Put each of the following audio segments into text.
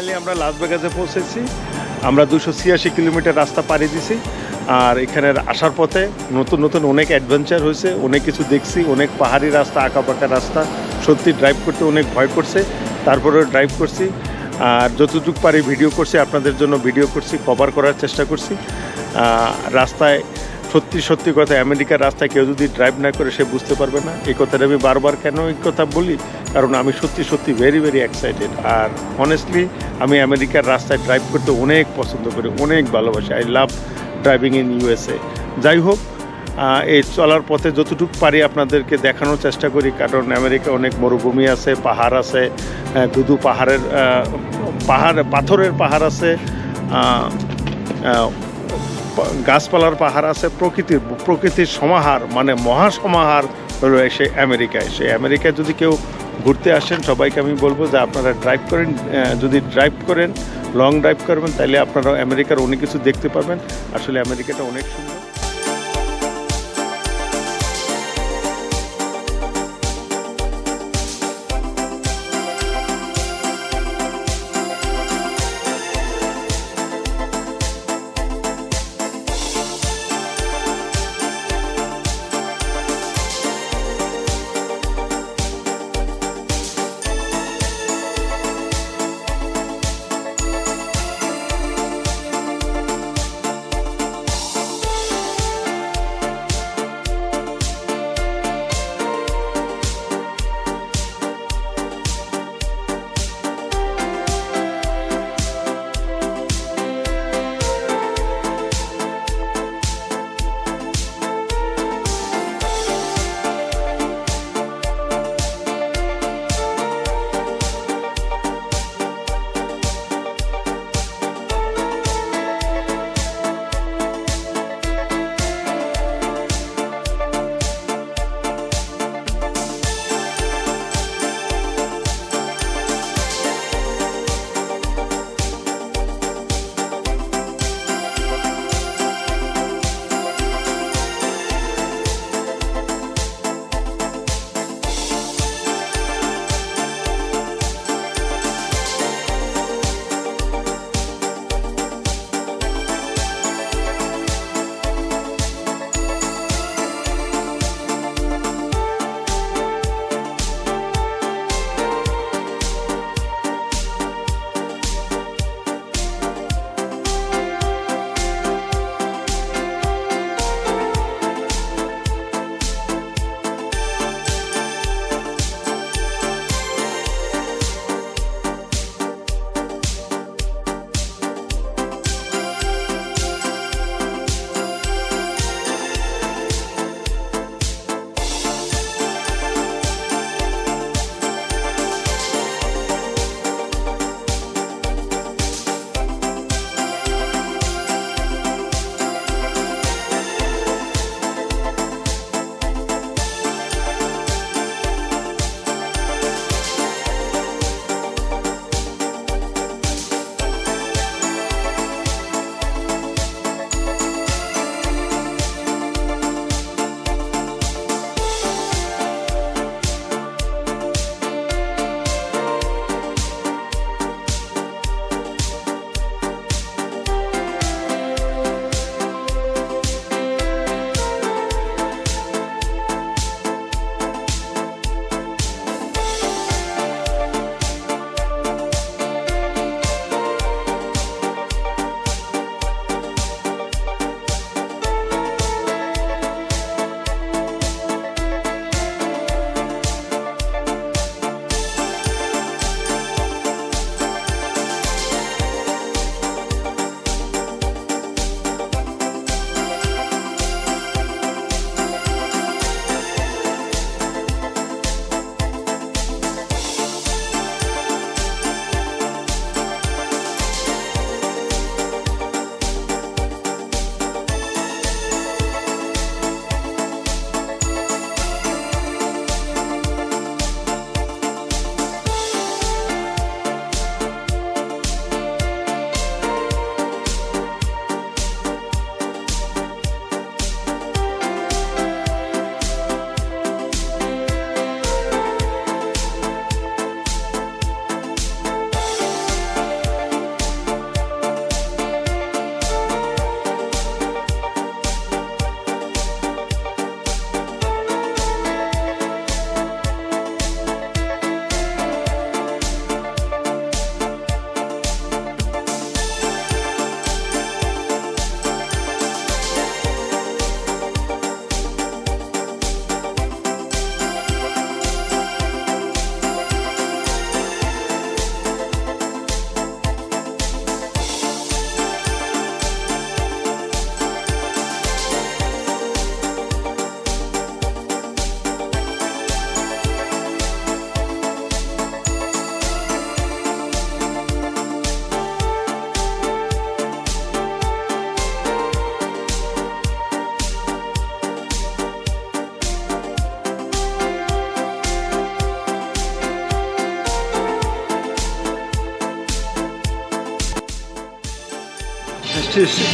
Finally আমরা লাস ভেগাসে পৌঁছেছি। আমরা 286 কিলোমিটার রাস্তা পাড়ি দিছি। আর এখানে আসার পথে নতুন নতুন অনেক অ্যাডভেঞ্চার হয়েছে, অনেক কিছু দেখছি, অনেক পাহাড়ি রাস্তা, আঁকাবাঁকা রাস্তা, সত্যি ড্রাইভ করতে অনেক ভয় করছে, তারপরেও ড্রাইভ করছি। আর যতটুকু পারি ভিডিও করছি, আপনাদের জন্য ভিডিও করছি, কভার করার চেষ্টা করছি। রাস্তায় সত্যি কথা, আমেরিকার রাস্তায় কেউ যদি ড্রাইভ না করে সে বুঝতে পারবে না। এই কথাটা আমি বারবার কেন এই কথা বলি, কারণ আমি সত্যি ভেরি এক্সাইটেড। আর অনেস্টলি আমি আমেরিকার রাস্তায় ড্রাইভ করতে অনেক পছন্দ করি, অনেক ভালোবাসি। I love driving in USA. যাই হোক, এই চলার পথে যতটুকু পারি আপনাদেরকে দেখানোর চেষ্টা করি, কারণ আমেরিকা অনেক মরুভূমি আছে, পাহাড় আছে, দুদু পাথরের পাহাড় আছে, গাছপালার পাহাড় আছে, প্রকৃতির সমাহার, মানে মহাসমাহার হলো সেই আমেরিকায়। সেই আমেরিকায় যদি কেউ ঘুরতে আসেন, সবাইকে আমি বলবো যে আপনারা ড্রাইভ করেন। যদি ড্রাইভ করেন, লং ড্রাইভ করবেন, তাহলে আপনারা আমেরিকার অনেক কিছু দেখতে পাবেন। আসলে আমেরিকাটা অনেক সুন্দর।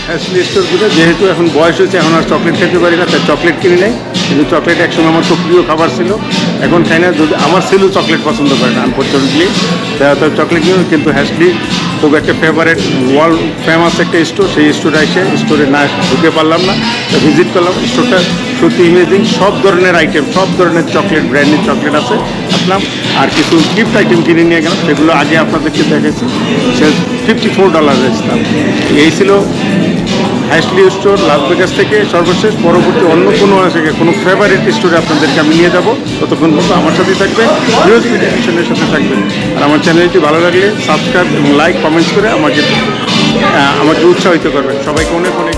হ্যাশলি স্টোরগুলো যেহেতু এখন বয়স হয়েছে, এখন আর চকলেট খেতে পারি না, তাই চকলেট কিনি নাই। কিন্তু চকলেট একসময় আমার খুব প্রিয় খাবার ছিল, এখন খাই না। যদি আমার ছেলেও চকলেট পছন্দ করে না আনফর্চুনেটলি, তাই চকলেট কিনো। কিন্তু হ্যাশলি খুব একটা ফেভারেট ওয়ার্ল্ড ফেমাস একটা স্টোর, সেই স্টোরে এসে স্টোরে না ঢুকে পারলাম না, ভিজিট করলাম। স্টোরটা সত্যি ইমেজিং, সব ধরনের আইটেম, সব ধরনের চকলেট, ব্র্যান্ডের চকলেট আছে আসলাম। আর কিছু গিফট আইটেম কিনে নিয়ে গেলাম, সেগুলো আগে আপনাদেরকে দেখেছি। সে $54 দাম। এই ছিল হ্যাশলি স্টোর লাস ভেগাস থেকে সর্বশেষ। পরবর্তী অন্য কোনো ফেভারিট স্টোরে আপনাদেরকে আমি নিয়ে যাবো। ততক্ষণ পর্যন্ত আমার সাথেই থাকবেন, নিউজ মিডিয়াশনের সাথে থাকবেন। আর আমার চ্যানেলটি ভালো লাগলে সাবস্ক্রাইব এবং লাইক কমেন্টস করে আমাকে উৎসাহিত করবেন। সবাইকে অনেক অনেক